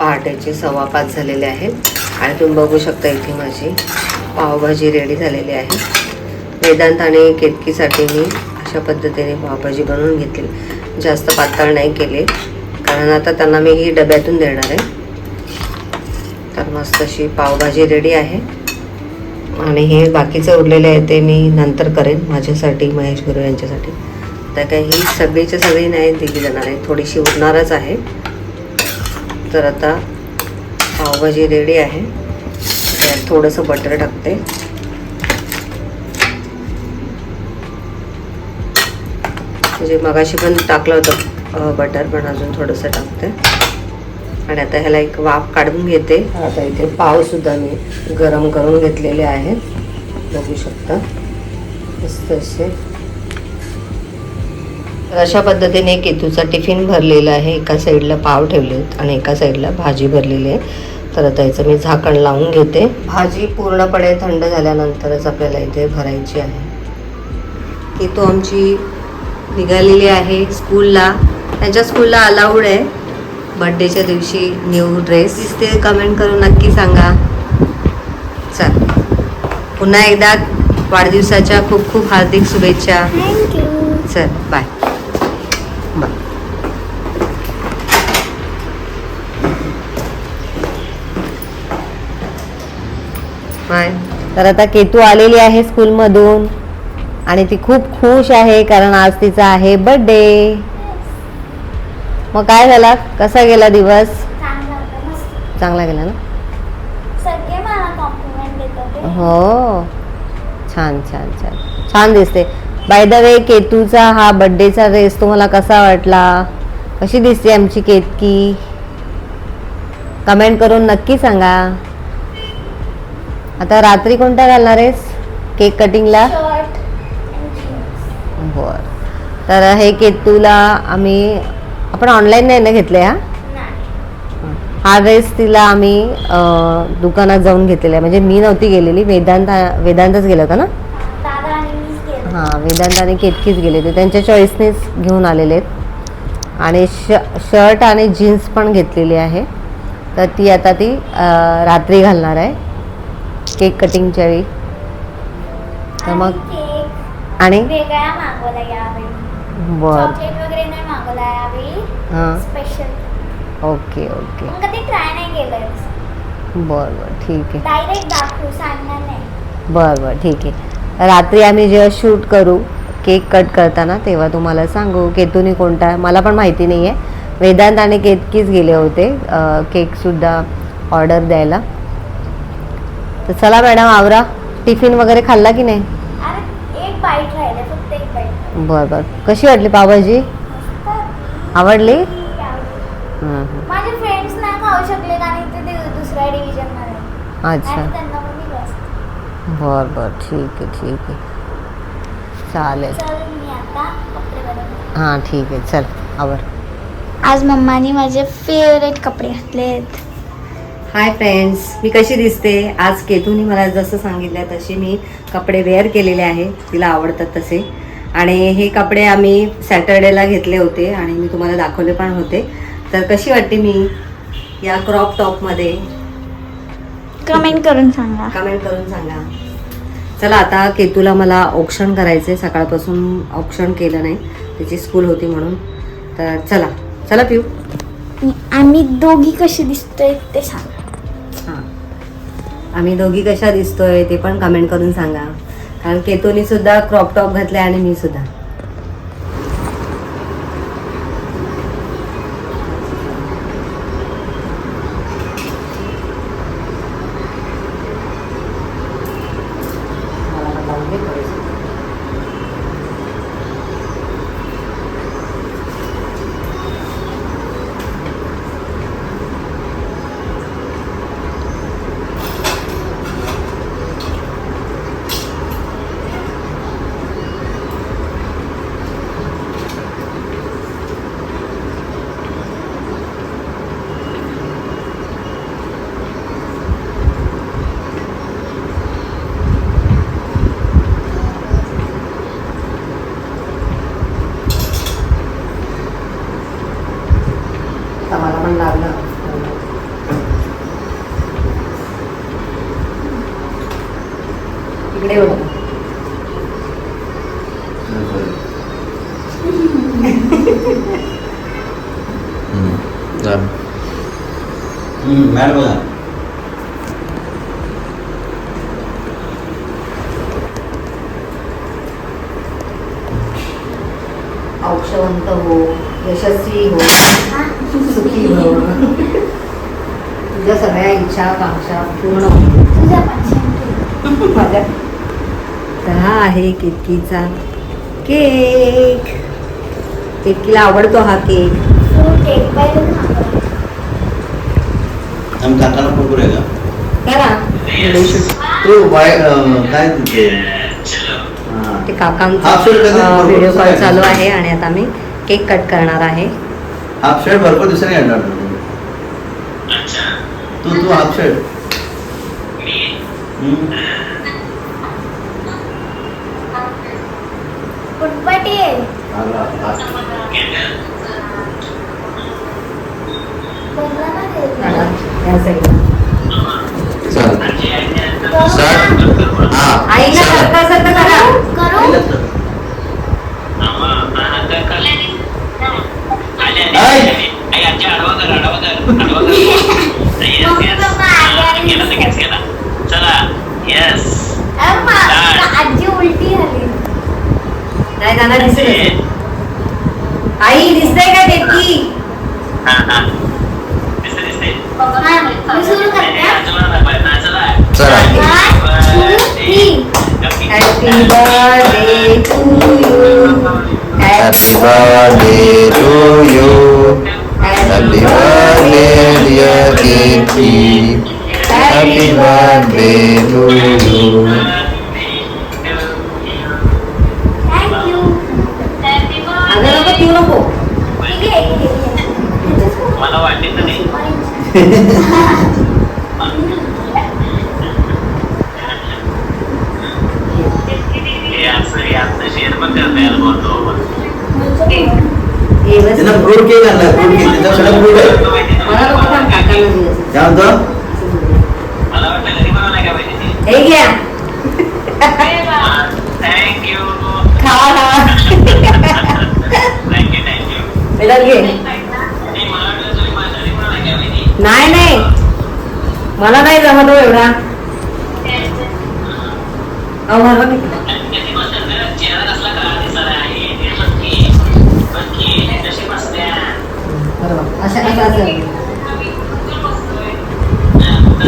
पहाटेचे 5:15 झालेले आहेत आणि तुम्ही बघू शकता इथे माझी पावभाजी रेडी झालेली आहे. वेदांत आणि केतकीसाठी मी अशा पद्धतीने पावभाजी बनवून घेतली. जास्त पातळ नाही केले कारण आता त्यांना मी ही डब्यातून देणार आहे. तर मस्त अशी पावभाजी रेडी आहे आणि हे बाकीचं उरलेले आहे ते मी नंतर करेन माझ्यासाठी, महेश गुरु यांच्यासाठी. तर काही ही सगळीच्या सगळी नाही दिली जाणार आहे, थोडीशी उरणारच आहे. तर आता पावभाजी रेडी आहे. त्यात थोडंसं बटर टाकते. म्हणजे मगाशी पण टाकलं होतं बटर, पण अजून थोडंसं टाकते. आणि आता ह्याला एक वाफ काढून घेते. आता इथे पावसुद्धा मी गरम करून घेतलेले आहेत, बघू शकता मस्त असे. अशा पद्धतीने केतूचा टिफिन भरलेला आहे. एका साईडला पाव ठेवले आहेत आणि एका साईडला भाजी भरलेली आहे. तर आता याचं मी झाकण लावून घेते. भाजी पूर्णपणे थंड झाल्यानंतरच आपल्याला इथे भरायची आहे. केतू आमची निघालेली आहे स्कूलला. त्यांच्या स्कूलला अलाउड आहे बर्थडेच्या दिवशी न्यू ड्रेस. दिसते कमेंट करून नक्की सांगा. चल, पुन्हा एकदा वाढदिवसाच्या खूप खूप हार्दिक शुभेच्छा. चल बाय बाय. बाय. तर आता केतू आलेली आहे स्कूलमधून आणि ती खूप खुश आहे कारण आज तिचा आहे बर्थडे. मग काय झाला, कसा गेला दिवस? चांगला गेला ना? सगळे मला कॉम्प्लिमेंट देतात. हो, छान छान छान छान दिसते. बाय द वे, केतूचा हा बर्थडेचा ड्रेस तुम्हाला कसा वाटला? कशी दिसते आमची केतकी? कमेंट करून नक्की सांगा. आता रात्री कोणता घालणार आहेस केक कटिंगला? शर्ट आणि जीन्स. बर. तर हे केतूला आपण ऑनलाईन नाही ना घेतले? हा ड्रेस तिला आम्ही दुकानात जाऊन घेतलेला आहे. म्हणजे मी नव्हती गेलेली, वेदांतच गेला होता ना? दादा आणि मीच गेलो. हां, वेदांत आणि केतकीच गेले होते. त्यांच्या चॉईसनेच घेऊन आलेले आहेत. आणि शर्ट आणि जीन्स पण घेतलेली आहे. तर ती आता रात्री घालणार आहे केक कटिंगच्या वेळी. तर मग केक आणि वेगळा मागवला यावेळी. बर. चॉकलेट वगैरे नाही मागवला यावेळी. हां, स्पेशल. Okay okay. मग कधी ट्राय नाही केलंय. बरं बरं, ठीक आहे. डायरेक्ट दाखवू, सांगणार नाही. बरं बरं, ठीक आहे. रात्री आम्ही जेव्हा शूट करू केक कट करताना तेव्हा तुम्हाला सांगू केतूनी कोणता आहे. मला पण माहिती नाही आहे. वेदांत आणि केतकीच गेले होते केकसुद्धा ऑर्डर द्यायला. तर चला मॅडम, आवरा. टिफिन वगैरे खाल्ला की नाही? अरे एक बाईट राहिले, फक्त एक बाईट. बरं बरं. कशी वाटली पावभाजी? आवडली? माझे फ्रेंड्स नाही खाऊ शकले आणि ते दुसऱ्या डिव्हिजन मध्ये. अच्छा, त्यांना पण दिलं असतं. बरं बरं, ठीक आहे ठीक आहे, चालेल. चल मी आता कपडे बदलते. हां ठीक आहे, चल आवर. आज मम्मानी माझे फेवरेट कपडे घातलेत. हाय फ्रेंड्स, मी कशी दिसते? आज केतूनी मला जसं सांगितलं तसे मी कपडे वेअर केलेले आहे, तिला आवडतात तसे. आणि हे कपडे आम्ही सॅटर्डेला घेतले होते आणि मी तुम्हाला दाखवले पण होते. तर कशी वाटते मी या क्रॉप टॉपमध्ये? कमेंट करून सांगा. कमेंट करून सांगा. चला, आता केतूला मला औक्षण करायचं आहे. सकाळपासून औक्षण केलं नाही, त्याची स्कूल होती म्हणून. तर चला चला पिऊ. आम्ही दोघी कशी दिसतोय ते सांगा. हां, आम्ही दोघी कशा दिसतोय ते पण कमेंट करून सांगा. कारण केतूनी सुद्धा क्रॉप टॉप घातले आणि मी सुद्धा. झालं. मॅडम बघा. औक्षवंत हो, यशस्वी हो, सुखी हो, तुझ्या सगळ्या इच्छा आकांक्षा पूर्ण हो. तुझ्या पण माझ्या तर हा आहे केतकीचा केक. केतकीला आवडतो हा केक. फ्रूट केक पहिले खा. आम्ही काकाला फोन करूया का? करा व्हिडिओ शूट. तू काय तिथे ते हा, काकांचा हाफ शर्ट कधी व्हिडिओ कॉल बरोबर चालू आहे आणि आता मी केक कट करणार आहे. हाफ शर्ट भरपूर दिवसांनी घालणार तू हाफ शर्ट. फुटपटी आहे. बोलला ना ते. या साईडला. चालेल. करू स्टार्ट. का? हा. आईला चला. सारखं करा. करू? अरे आजी उलटी झाली. नाही त्यांना दिसेल. आई दिसतंय का केतकी? मी सुरू करते. चला. Happy birthday to you. Happy birthday to you. Happy birthday dear Ketaki. Happy birthday to you. Thank you. अगं नको पिऊ नको. ठीक आहे, ठीक आहे. मला वाटत नाही. हे असं शेअर पण करता यायला बोलतो. हे बस. त्यांना फ्रूट केक आणला. फ्रूट केक त्याच्या सगळं फ्रूट आहे. मला नको पण काकांना दिलं. काय म्हणतो? मला वाटलं घरी बनवलं का पाहिजे. हे घ्या. थँक्यू. खावा खावा. Thank you thank you. बेटा घे. मला वाटलं तुम्ही माझ्या घरी बनवलं का पाहिजे. नाही नाही मला नाही जमत हो एवढा. अहो मला किती. कधी बसत चेहरा कसला काळा दिसत आहे. ते बघी बघी कशी बसल्या. बरोबर अशा कशा असेल.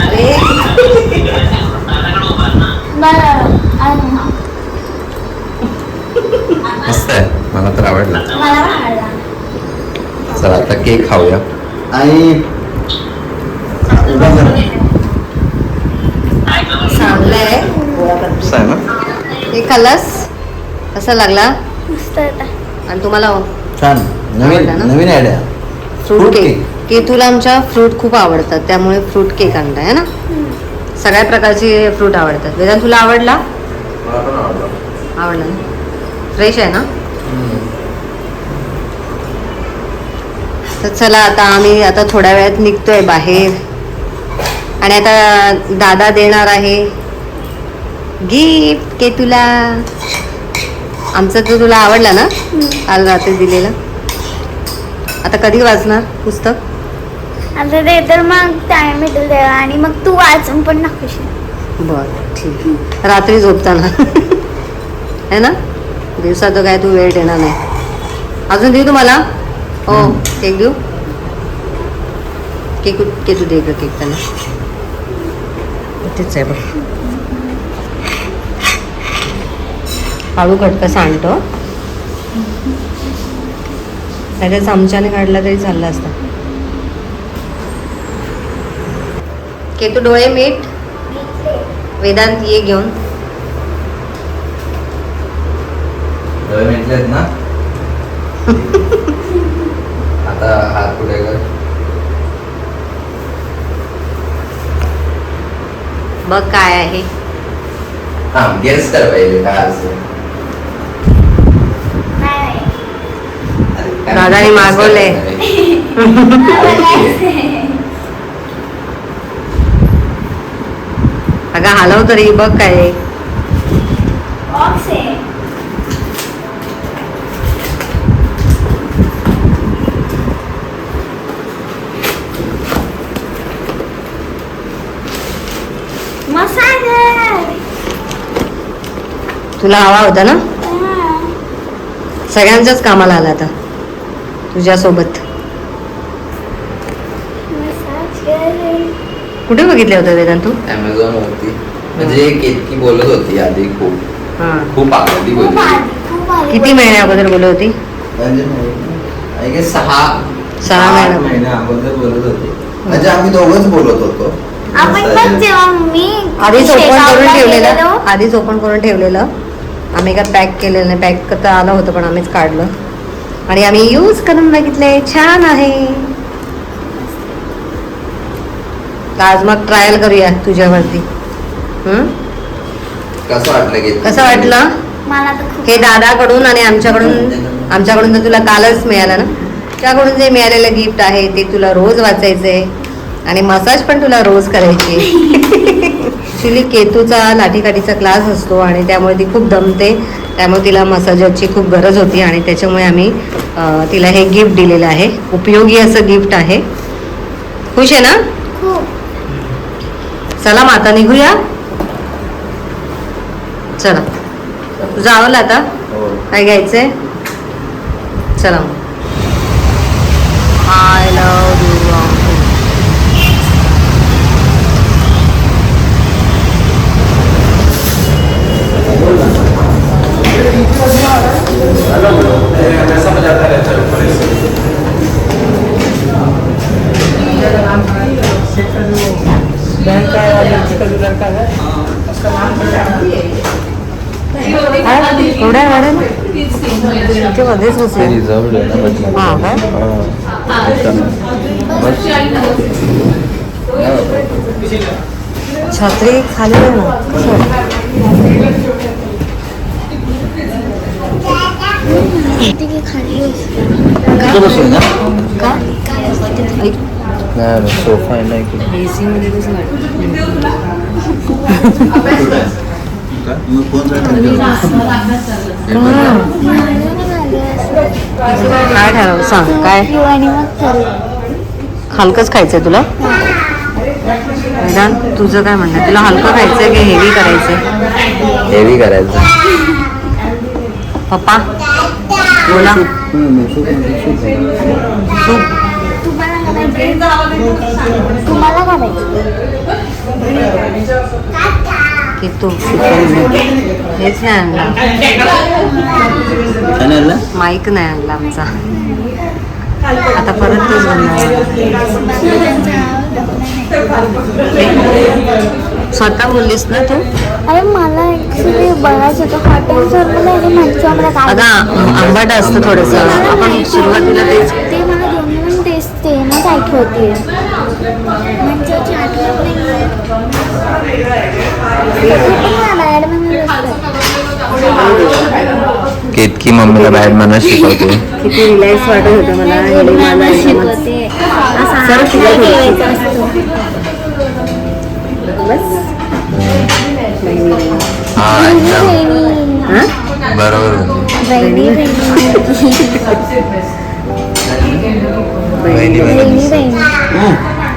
अरे दादाकडे उभा ना. बरं. मस्त आहे. मला तर आवडला. मला पण आवडला. चला आता केक खाऊया. आई उभा कर. चांगलंय. मस्त आहे ना. हे खाल्लास कसा लागला? मस्त होता. आणि तुम्हाला छान. नवीन आवडला ना? नवीन आयडिया. Fruit Fruit cake. की तुला आमच्या फ्रूट खूप आवडतात त्यामुळे फ्रूट केक आणलाय है ना. सगळ्या प्रकारचे फ्रूट आवडतात. वेदांत तुला आवडला? आवडला ना. फ्रेश आहे ना. तर चला आता आम्ही आता थोड्या वेळात निघतोय बाहेर आणि आता दादा देणार आहे गिफ्ट के तुला. आमचा तो तुला आवडला ना काल रात्री दिलेला. आता कधी वाचणार पुस्तक? आता ते तर मग टाइम भेटेल तेव्हा आणि मग तू वाचून पण दाखवशील. बरं ठीक. रात्री झोपताना है ना. दिवसा तर काय तू वेळ देणार नाही. अजून देऊ तुम्हाला? हो केक देऊ. केक के तू दे ग केक त्यांना. इथेच आहे बघ. काढू कट कसा आणतो. त्याच्या चमच्याने काढला तरी चालला असता. के तू डोळे मीठ. वेदांत ये घेऊन. डोळे मिटलेत ना. आता हात पुढे कर. बघ काय आहे. हा गेस कर पहिले काय असेल. नाही. दादाने मागवलंय. अगं हलव तरी बघ काय आहे. बॉक्स आहे. तुला हवा होता ना, सगळ्यांच्याच कामाला आला आता तुझ्यासोबत. कुठे बघितले होते वेदांत तू? अमेझॉन वरती. म्हणजे केतकी बोलत होती आधी खूप हा. खूप आधी बोलली. किती महिने अगोदर बोलत होती? आय गेस 6 महिने. महिने अगोदर बोलत होते. म्हणजे आम्ही दोघंच बोलत होतो. आपण पण जेव्हा मी आधीच ओपन करून शेगावला ठेवलेलं, गेलेलो, आधीच ओपन करून ठेवलेलं. आम्ही काय पॅक केलेलं नाही, पॅक करता आलं होतं पण आम्हीच काढलं आणि आम्ही यूज करून बघितले, छान आहे. तर आज मग ट्रायल करूया तुझ्यावरती. कसं वाटलं की कसं वाटलं? मला तर खूप हे दादाकडून आणि आमच्याकडून तर तुला कालच मिळालं ना, त्याकडून जे मिळालेलं गिफ्ट आहे ते तुला रोज वाचायचंय आणि मसाज पण तुला रोज करायची. ॲक्च्युली केतूचा लाठीकाठीचा क्लास असतो आणि त्यामुळे ती खूप दमते, त्यामुळे तिला मसाजरची खूप गरज होती आणि त्याच्यामुळे आम्ही तिला हे गिफ्ट दिलेलं आहे. उपयोगी असं गिफ्ट आहे. खुश आहे ना? खूप. चला मग आता निघूया. चला, तुझं आवडलं आता? काय घ्यायचंय? चला मग. I love you. एवढ्या गाड्या मध्येच बसेल. हा काय? छत्री खाली आहे ना. ठीक आहे, खाली बस. इथे बसून ना? का? नाही सोफा आहे ना इकडे. AC मध्ये कसं वाटतं? मग फोन काय ठरव सांग काय? आणि मग चालू. हलकंच खायचंय तुला? वेदांत तुझं काय म्हणणं? तुला हलकं खायचंय की हेवी करायचंय? हेवी करायचं. पप्पा बोला. तू तुम्हाला करायचं. की तू हेच नाही आणला, माईक नाही आणला आमचा. आता परत तेच बनणार. स्वतः बोललीस ना तू? अरे मला ऍक्च्युली बघायचं होतं हॉटेलवर मला मागच्या अगं आंबट असतं थोडंसं. आपण सुरुवातीला तेच ते मला दोन्ही पण टेस्ट ते ना आठवते म्हणजे केतकी मम्मीला बॅट म्हणून शिकवते. किती रिलॅक्स वाटत होतं मला. शिकवते हा एकदम बरोबर होती. बहिणी बहिणी.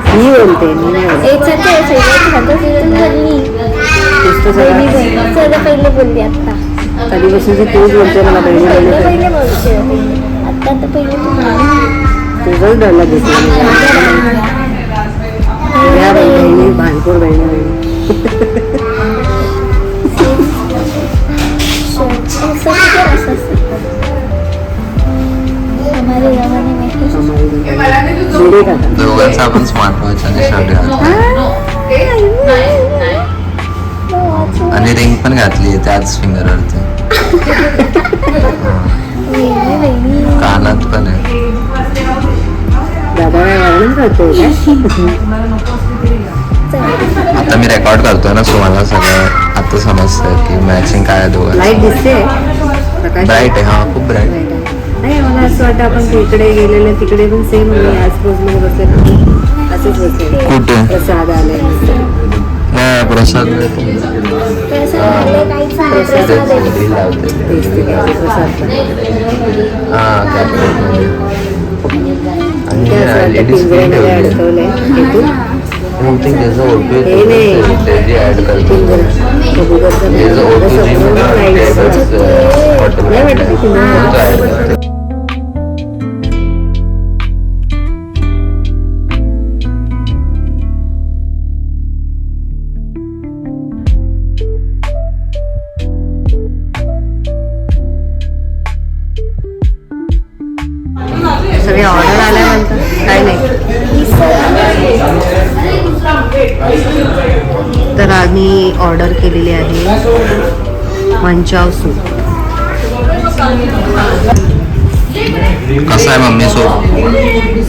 मी बोलते, मी नाही पहिले बोलली आता कधीपासून तूच बोलते मला बहिणी बहिणी. पहिले बोलते आता तर पहिले तुझंच डरला घेतला या बहिणी भानपूर बहिणी बहिणी. हमारे जमाने में दोघांचा आपण स्मार्ट वॉच आणि शर्ट आणि रिंग पण घातली त्याच फिंगरवरती. कानात पण आहे. दादा वाढून करतोय आता मी रेकॉर्ड करतोय ना, सो मला सगळं आता समजतंय की मॅचिंग काय आहे दोघांचं. लाईट दिसते ब्राईट आहे. हा खूप ब्राईट. नाही मला असं वाटतं आपण तिकडे गेलेले तिकडे पण सेम आज पोचमध्ये बसले असंच बसले. कुठे? प्रसाद आले नाही प्रसाद पिंजऱ्यामध्ये अडकवलंय. त्याचं ओळखू ऍड करतो. कबूतरचं हे जो नाही O2 gym समोरून आहे ना, राहायचं. तेव्हाच हॉटेल नाही वाटत की आहे. सगळे ऑर्डर आल्यानंतर काय नाही. तर आम्ही ऑर्डर केलेली आहे मंचाव सूप. कसं आहे मम्मी सूप?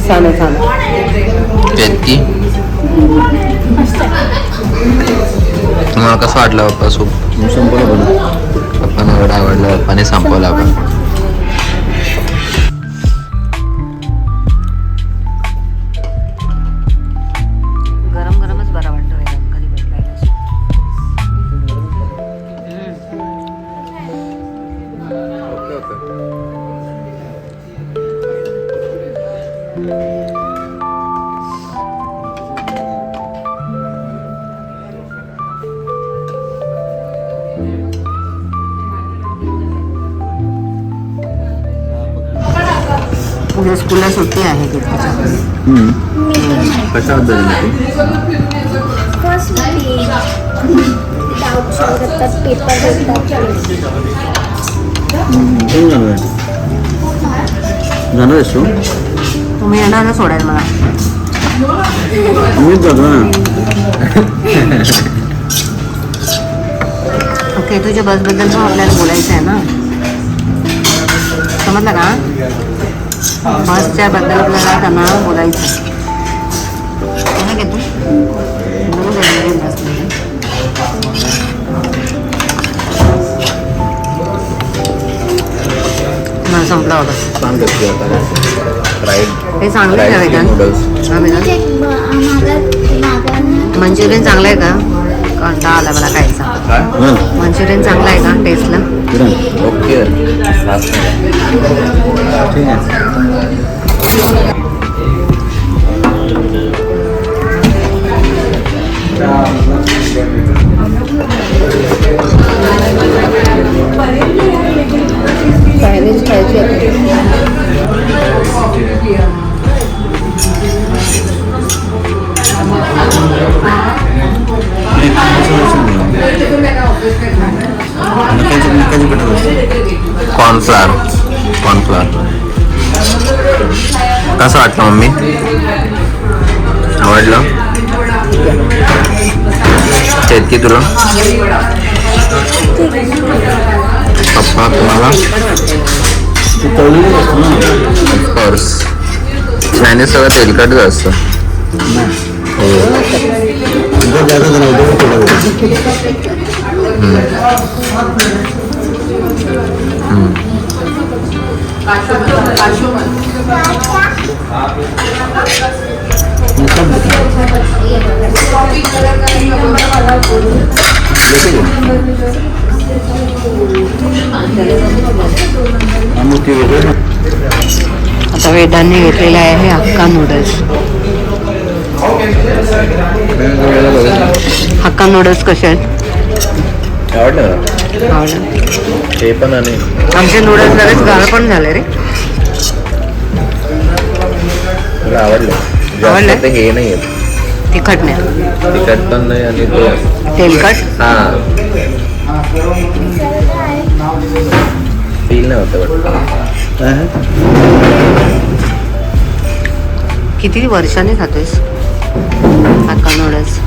छान छान. केतकी तुम्हाला कसं वाटलं पप्पा सूप? पप्पांना एवढं आवडलं, पप्पाने संपवलं आपण. गरम गरमच बरा वाटतो वेदांत कधी भेटलाय. उद्या स्कूलला सुट्टी आहे तिच्या. कशाबद्दल फर्स्ट डाऊट करतात, पेपर जाणार आहेस तू? तुम्ही येणार ना सोडायला मला? मीच जातो ना. ओके, तुझ्या बसबद्दल पण आपल्याला बोलायचं आहे ना, समजलं का? बसच्या बद्दल आपल्याला त्यांना बोलायचं. काय घेतो बोलू दे बसमध्ये. मला संपला होता. हे चांगलं आहे का वेदांत? हा वेदांत, मंचुरियन चांगलं आहे का? कंटाळा आला मला खायचा. मंचुरियन चांगलं आहे का टेस्टला? ओके. चायनीज खायची कॉर्नफ्लॉवर. कसं वाटलं मम्मी? आवडलं? केतकी तुला? पप्पा तुम्हाला? ऑफकोर्स चायनीज सगळं तेलकटच असतं. आता वेदांनी घेतलेलं आहे हे हक्का नूडल्स. हक्का नूडल्स कसे आहेत? आवडलं? आवडलं. हे पण आणि आमचे नूडल्स लगेच गाळ पण झाले रे. मला आवडलं. आवडलं? जास्त हे नाही आहेत, तिखट नाही, तिखट पण नाही आणि तो तेलकट. हां फील नाही होतं वाटतं. किती वर्षांनी खातोयस हक्का नूडल्स?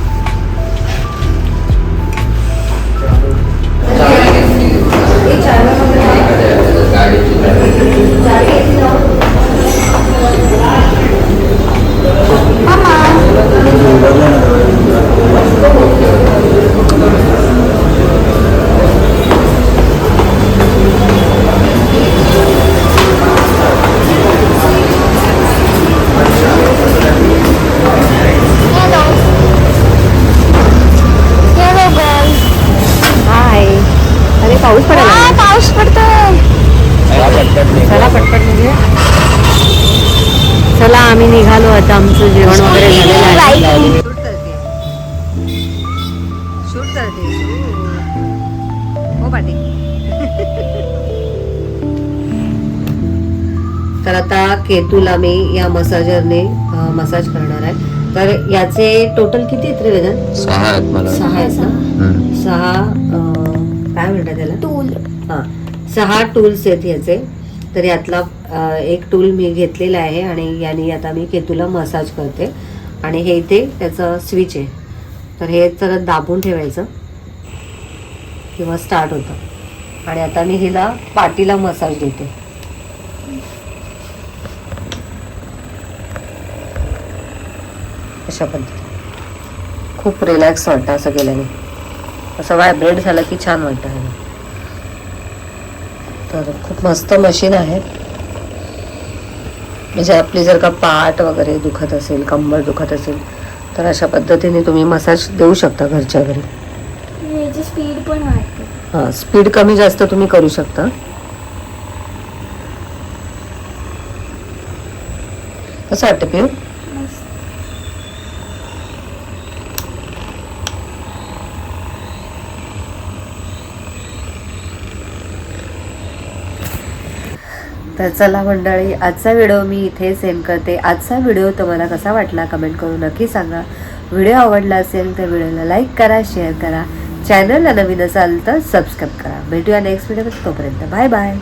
पाऊस पडायला. पाऊस पडतोय. चला पटपट निघूया. चला आम्ही निघालो आता. आमचं जेवण वगैरे झालेलं आहे. शूट करते. तर आता केतूला मी या मसाजरने मसाज करणार आहे. तर याचे टोटल किती आहेत रे वेदन? 6 आहेत मला. 6 आहेत ना? हम्म. 6 काय म्हणतात त्याला? टूल. हां 6 टूल्स आहेत ह्याचे. तर यातला एक टूल मी घेतलेला आहे आणि याने आता मी केतूला मसाज करते. आणि हे इथे त्याचं स्विच आहे. तर हे जरा दाबून ठेवायचं किंवा स्टार्ट होतं. आणि आता मी हिला पाठीला मसाज देते. अशा पद्धतीने खूप रिलॅक्स वाटतं असं केल्याने. असं व्हायब्रेट झालं की छान वाटतं हे. तर खूप मस्त मशीन आहे. म्हणजे आपली जर का पाठ वगैरे दुखत असेल, कंबर दुखत असेल तर अशा पद्धतीने तुम्ही मसाज देऊ शकता घरच्या घरी. याची स्पीड पण वाढते. हां स्पीड कमी जास्त तुम्ही करू शकता. कसं वाटतं पिऊ? मस्त. तर चला मंडळी, आजचा व्हिडिओ मी इथे सेंड करते. आजचा व्हिडिओ तुम्हाला कसा वाटला कमेंट करून नक्की सांगा. व्हिडिओ आवडला असेल तर व्हिडिओला लाईक करा, शेअर करा. चॅनलला नवीन असाल तर सबस्क्राईब करा. भेटूया नेक्स्ट व्हिडिओमध्ये. तोपर्यंत बाय बाय.